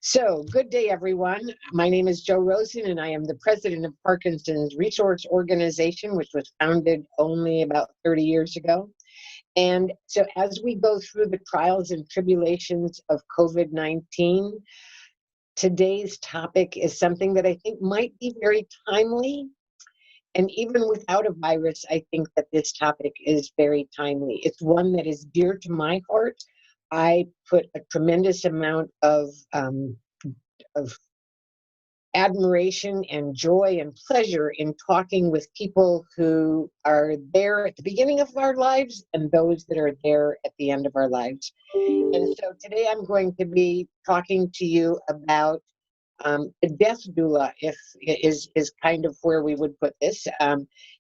So, good day, everyone. My name is Jo Rosen, and I am the president of Parkinson's Resource Organization, which was founded only about 30 years ago. And so, as we go through the trials and tribulations of COVID-19, today's topic is something that I think might be very timely. And even without a virus, I think that this topic is very timely. It's one that is dear to my heart. I put a tremendous amount of admiration and joy and pleasure in talking with people who are there at the beginning of our lives and those that are there at the end of our lives. And so today I'm going to be talking to you about a death doula, is kind of where we would put this.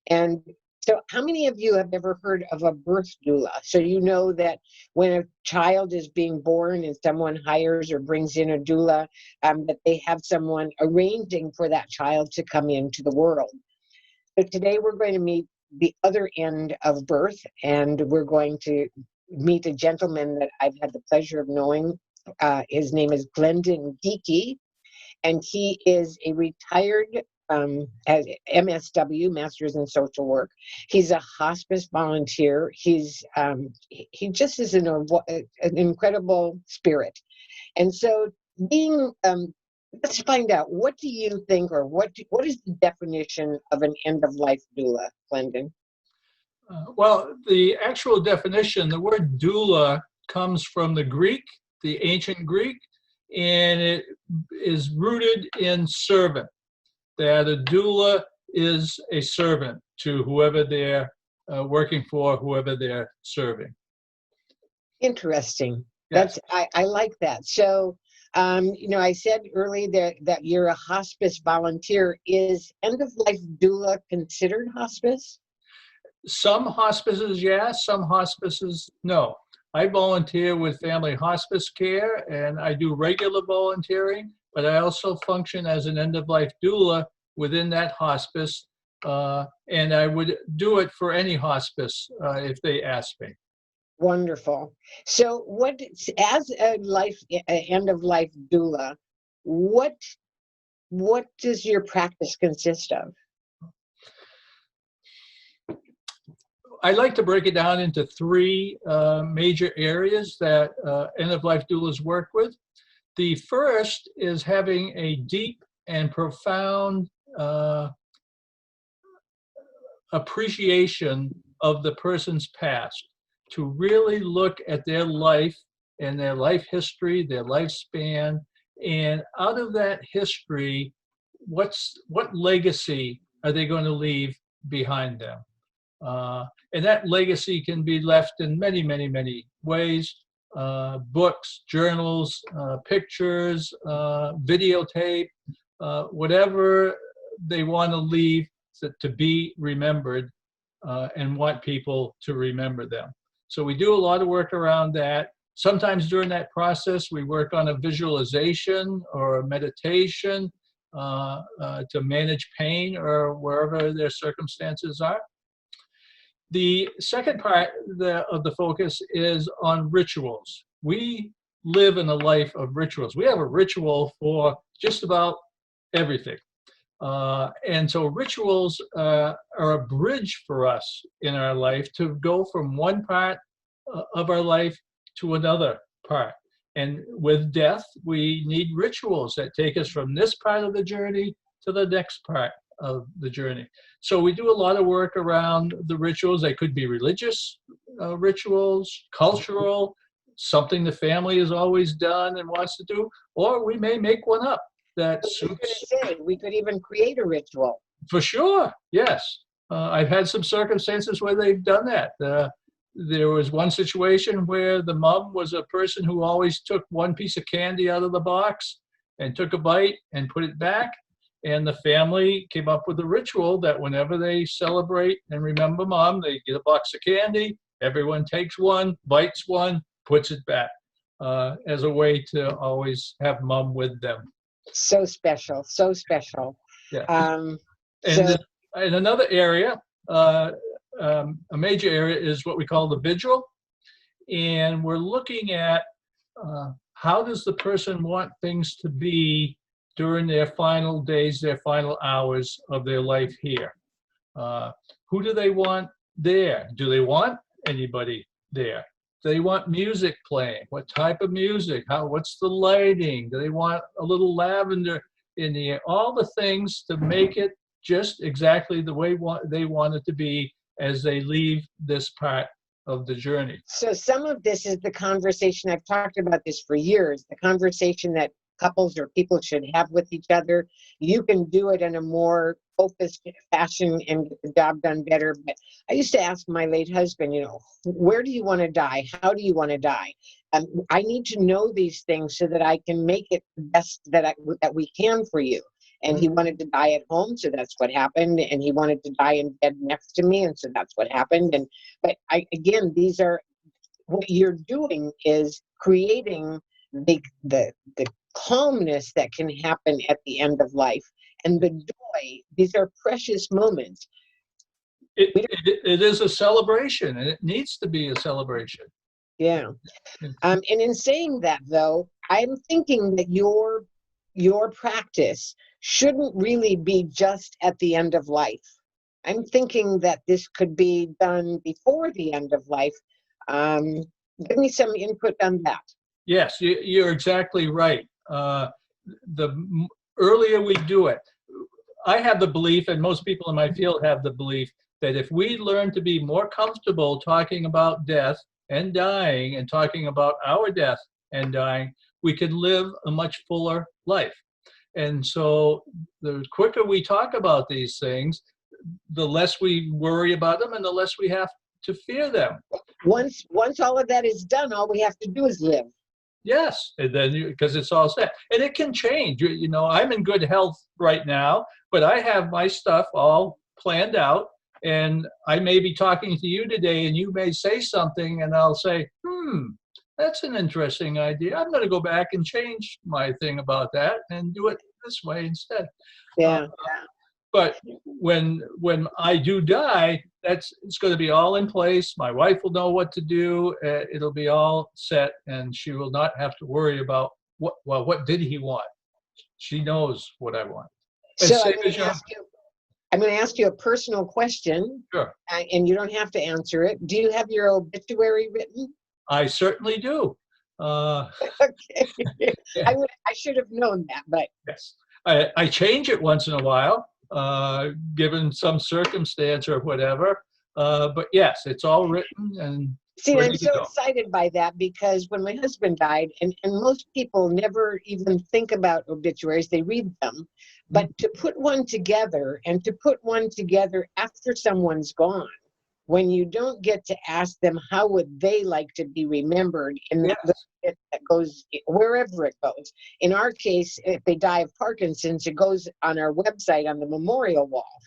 And so how many of you have ever heard of a birth doula? So you know that when a child is being born and someone hires or brings in a doula, that they have someone arranging for that child to come into the world. So today we're going to meet the other end of birth, and we're going to meet a gentleman that I've had the pleasure of knowing. His name is Glendon Geeky, and he is a retired as MSW, Masters in Social Work. He's a hospice volunteer. He just is an incredible spirit. And so let's find out, what do you think, or what is the definition of an end-of-life doula, Glendon? Well, the actual definition, the word doula comes from the Greek, the ancient Greek, and it is rooted in servant. That a doula is a servant to whoever they're working for, whoever they're serving. Interesting. Yes. I like that. So, I said earlier that you're a hospice volunteer. Is end-of-life doula considered hospice? Some hospices, yes. Some hospices, no. I volunteer with family hospice care, and I do regular volunteering, but I also function as an end-of-life doula within that hospice, and I would do it for any hospice if they ask me. Wonderful. So as a end-of-life doula, what does your practice consist of? I like to break it down into three major areas that end-of-life doulas work with. The first is having a deep and profound appreciation of the person's past, to really look at their life and their life history, their lifespan, and out of that history, what legacy are they going to leave behind them? And that legacy can be left in many, many, many ways. Books, journals, pictures, videotape, whatever they want to leave to be remembered and want people to remember them. So we do a lot of work around that. Sometimes during that process, we work on a visualization or a meditation to manage pain or wherever their circumstances are. The second part of the focus is on rituals. We live in a life of rituals. We have a ritual for just about everything. And so rituals are a bridge for us in our life to go from one part of our life to another part. And with death, we need rituals that take us from this part of the journey to the next part of the journey. So we do a lot of work around the rituals. They could be religious rituals, cultural, something the family has always done and wants to do, or we may make one up that suits. We could even create a ritual. For sure, yes. I've had some circumstances where they've done that. There was one situation where the mom was a person who always took one piece of candy out of the box and took a bite and put it back. And the family came up with a ritual that whenever they celebrate and remember mom, they get a box of candy, everyone takes one, bites one, puts it back as a way to always have mom with them. So special, so special. Yeah. And another area, a major area, is what we call the Vigil. And we're looking at how does the person want things to be during their final days, their final hours of their life here? Who do they want there? Do they want anybody there? Do they want music playing? What type of music? What's the lighting? Do they want a little lavender in the air? All the things to make it just exactly the way they want it to be as they leave this part of the journey. So some of this is the conversation, I've talked about this for years, the conversation that couples or people should have with each other. You can do it in a more focused fashion and get the job done better. But I used to ask my late husband, where do you want to die? How do you want to die? I need to know these things so that I can make it the best that we can for you. And he wanted to die at home, so that's what happened. And he wanted to die in bed next to me, and so that's what happened. But these are, what you're doing is creating the calmness that can happen at the end of life, and the joy. These are precious moments. It is a celebration, and it needs to be a celebration. Yeah. And in saying that, though, I'm thinking that your practice shouldn't really be just at the end of life. I'm thinking that this could be done before the end of life. Give me some input on that. Yes, you're exactly right. The earlier we do it, I have the belief, and most people in my field have the belief, that if we learn to be more comfortable talking about death and dying and talking about our death and dying, we can live a much fuller life. And so the quicker we talk about these things, the less we worry about them and the less we have to fear them. Once all of that is done, all we have to do is live. Yes, and then because it's all set. And it can change. I'm in good health right now, but I have my stuff all planned out. And I may be talking to you today and you may say something and I'll say, that's an interesting idea. I'm going to go back and change my thing about that and do it this way instead. Yeah. But when I do die, it's going to be all in place. My wife will know what to do. It'll be all set, and she will not have to worry about what did he want. She knows what I want. So I'm going to ask you a personal question. Sure. And you don't have to answer it. Do you have your obituary written? I certainly do. Okay. I should have known that, but yes, I change it once in a while, given some circumstance or whatever. But yes, it's all written and. See, I'm so excited by that because when my husband died, and most people never even think about obituaries, they read them, but to put one together and to put one together after someone's gone, when you don't get to ask them how would they like to be remembered, and that goes wherever it goes. In our case, if they die of Parkinson's, it goes on our website on the memorial wall,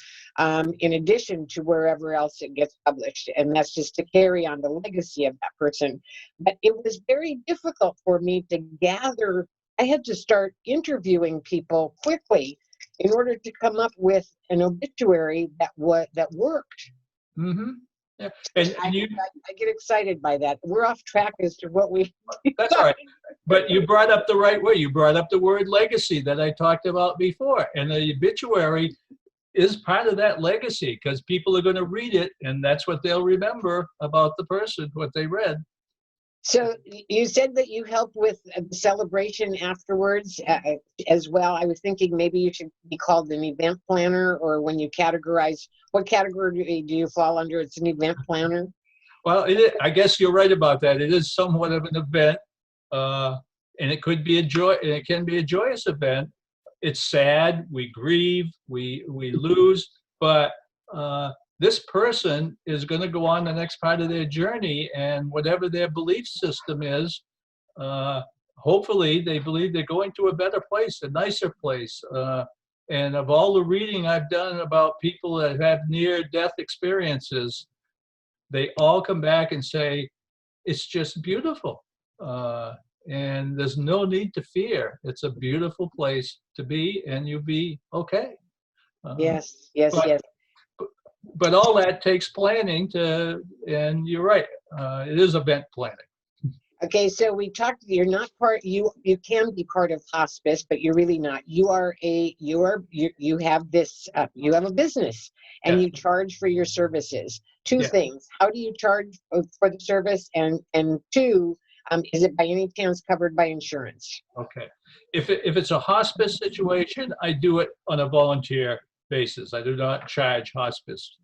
in addition to wherever else it gets published. And that's just to carry on the legacy of that person. But it was very difficult for me to gather. I had to start interviewing people quickly in order to come up with an obituary that worked. Mm-hmm. Yeah. And I get excited by that. We're off track as to what we. That's all right. But you brought up the right way. You brought up the word legacy that I talked about before. And the obituary is part of that legacy because people are going to read it and that's what they'll remember about the person, what they read. So you said that you help with the celebration afterwards as well. I was thinking maybe you should be called an event planner, or when you categorize, what category do you fall under? It's an event planner? Well, I guess you're right about that. It is somewhat of an event, and it could be it can be a joyous event. It's sad, we grieve, we lose, but this person is going to go on the next part of their journey, and whatever their belief system is, hopefully they believe they're going to a better place, a nicer place. And of all the reading I've done about people that have near-death experiences, they all come back and say, it's just beautiful. And there's no need to fear. It's a beautiful place to be, and you'll be okay. Yes. But all that takes planning and you're right, it is event planning. Okay, so we talked, you're not part, you can be part of hospice, but you're really not. You have this, you have a business and Yes, you charge for your services. Two yeah, things. How do you charge for the service? And two, is it by any chance covered by insurance? okay. If it's a hospice situation, I do it on a volunteer basis. I do not charge hospice.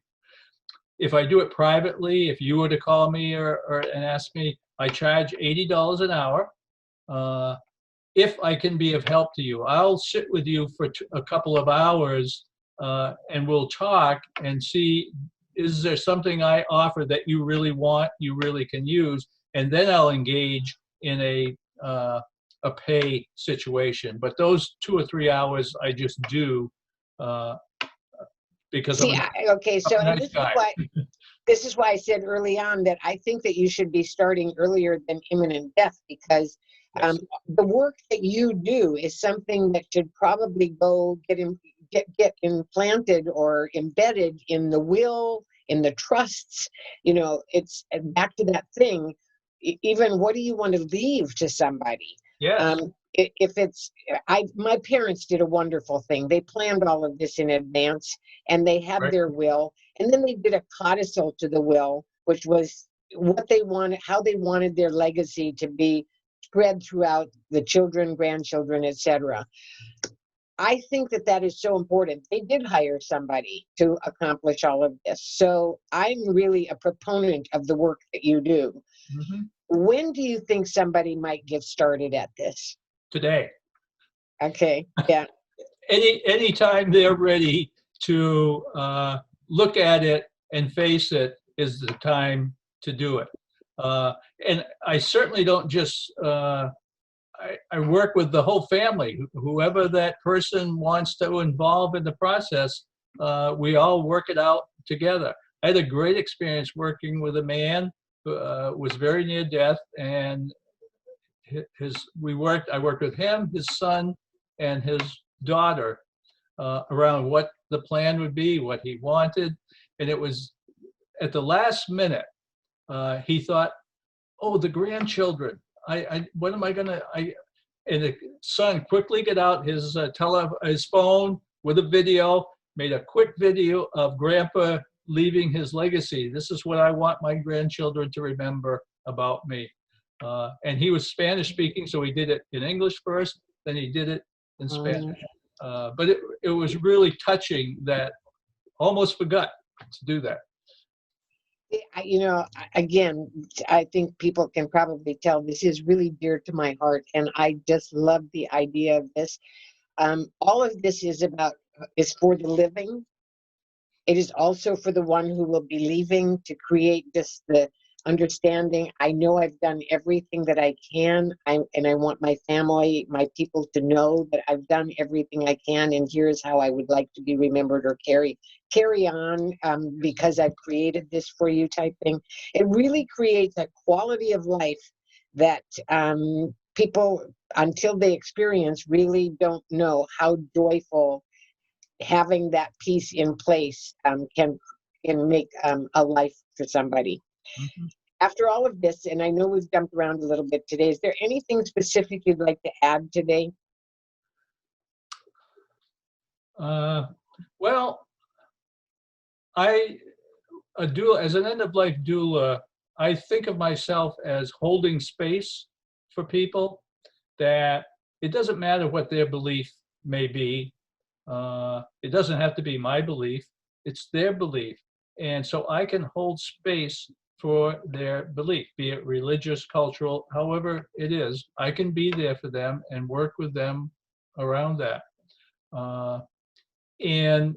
If I do it privately, if you were to call me or and ask me, I charge $80 an hour. Uh, if I can be of help to you, I'll sit with you for a couple of hours and we'll talk and see, is there something I offer that you really want, you really can use, and then I'll engage in a pay situation. But those 2 or 3 hours I just do uh, because See, okay, I'm so a and nice guy. this is why I said early on that I think that you should be starting earlier than imminent death, because Yes. the work that you do is something that should probably go get implanted or embedded in the will, in the trusts. You know, it's back to that thing. Even what do you want to leave to somebody? Yes. If it's, my parents did a wonderful thing. They planned all of this in advance, and they had Right. their will, and then they did a codicil to the will, which was what they wanted, how they wanted their legacy to be spread throughout the children, grandchildren, etc. I think that that is so important. They did hire somebody to accomplish all of this. So I'm really a proponent of the work that you do. Mhm. When do you think somebody might get started at this? Today. Okay, yeah. Anytime they're ready to look at it and face it is the time to do it. And I certainly don't just, I work with the whole family. Whoever that person wants to involve in the process, we all work it out together. I had a great experience working with a man who was very near death, and I worked with him, his son, and his daughter around what the plan would be, what he wanted. And it was at the last minute, he thought, oh, the grandchildren. What am I gonna? And the son quickly got out his phone with a video, made a quick video of Grandpa leaving his legacy. This is what I want my grandchildren to remember about me. And he was Spanish speaking, so he did it in English first, then he did it in Spanish. But it was really touching that almost forgot to do that. You know, again, I think people can probably tell this is really dear to my heart, and I just love the idea of this. All of this is for the living. It is also for the one who will be leaving, to create just the understanding. I know I've done everything that I can, and I want my family, my people to know that I've done everything I can, and here's how I would like to be remembered, or carry on, because I've created this for you type thing. It really creates a quality of life that people, until they experience, really don't know how joyful having that piece in place can make a life for somebody. Mhm. After all of this, and I know we've jumped around a little bit today, is there anything specific you'd like to add today? Uh, well, I a doula, as an end-of-life doula, I think of myself as holding space for people, that it doesn't matter what their belief may be. It doesn't have to be my belief, it's their belief. And so I can hold space for their belief, be it religious, cultural, however it is. I can be there for them and work with them around that. Uh, and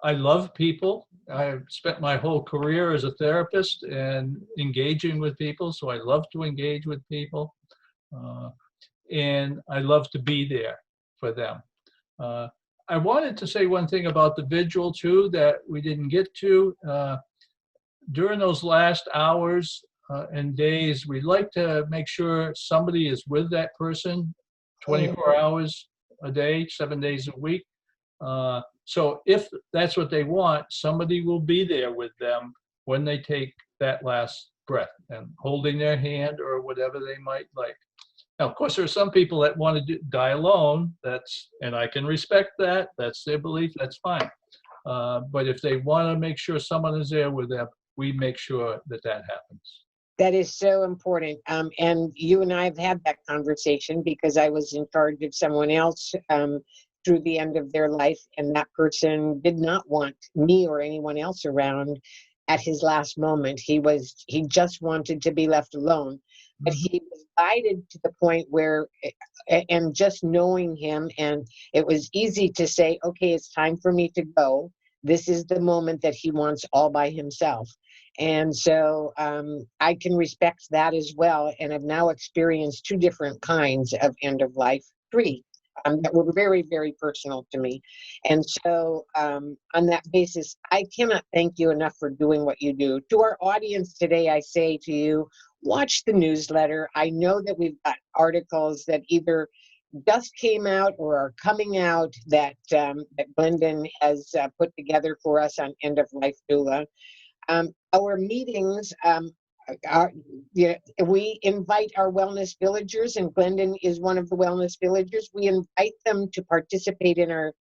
I love people. I've spent my whole career as a therapist and engaging with people, so I love to engage with people. Uh, and I love to be there for them. Uh, I wanted to say one thing about the vigil too that we didn't get to. During those last hours and days, we like to make sure somebody is with that person 24 hours a day, 7 days a week. So if that's what they want, somebody will be there with them when they take that last breath and holding their hand or whatever they might like. Now, of course, there are some people that want to die alone. And I can respect that. That's their belief. That's fine. But if they want to make sure someone is there with them, we make sure that that happens. That is so important. And you and I have had that conversation because I was in charge of someone else through the end of their life, and that person did not want me or anyone else around at his last moment. He just wanted to be left alone. But he was guided to the point where, and just knowing him, and it was easy to say, okay, it's time for me to go. This is the moment that he wants all by himself. And so I can respect that as well. And I've now experienced 2 different kinds of end of life, 3 that were very, very personal to me. And so on that basis, I cannot thank you enough for doing what you do. To our audience today, I say to you, watch the newsletter. I know that we've got articles that either just came out or are coming out that Glendon has put together for us on End of Life Doula. Our meetings, we invite our wellness villagers, and Glendon is one of the wellness villagers. We invite them to participate in our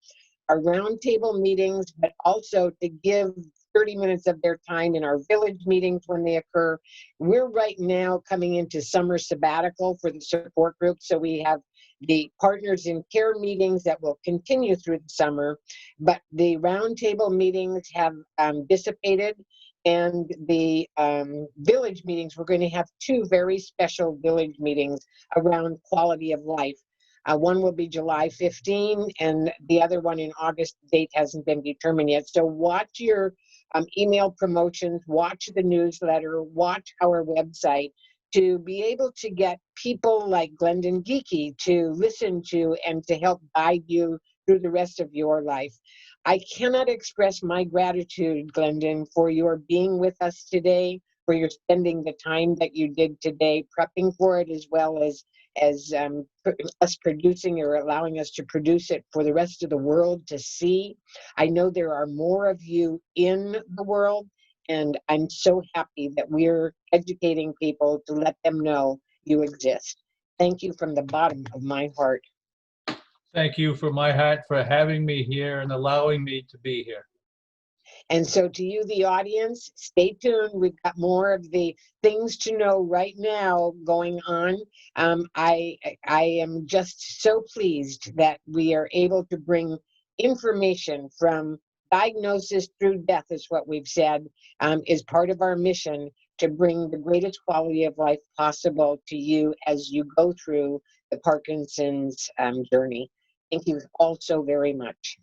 roundtable meetings, but also to give 30 minutes of their time in our village meetings when they occur. We're right now coming into summer sabbatical for the support group, so we have the Partners in Care meetings that will continue through the summer, but the roundtable meetings have dissipated. And the village meetings, we're going to have 2 very special village meetings around quality of life. One will be July 15, and the other one in August. The date hasn't been determined yet. So watch your email promotions, watch the newsletter, watch our website to be able to get people like Glendon Geeky to listen to and to help guide you through the rest of your life. I cannot express my gratitude, Glendon, for your being with us today, for your spending the time that you did today, prepping for it, as well as us producing or allowing us to produce it for the rest of the world to see. I know there are more of you in the world, and I'm so happy that we're educating people to let them know you exist. Thank you from the bottom of my heart. Thank you from my heart for having me here and allowing me to be here. And so to you, the audience, stay tuned. We've got more of the things to know right now going on. I am just so pleased that we are able to bring information from diagnosis through death, is what we've said, is part of our mission to bring the greatest quality of life possible to you as you go through the Parkinson's journey. Thank you all so very much.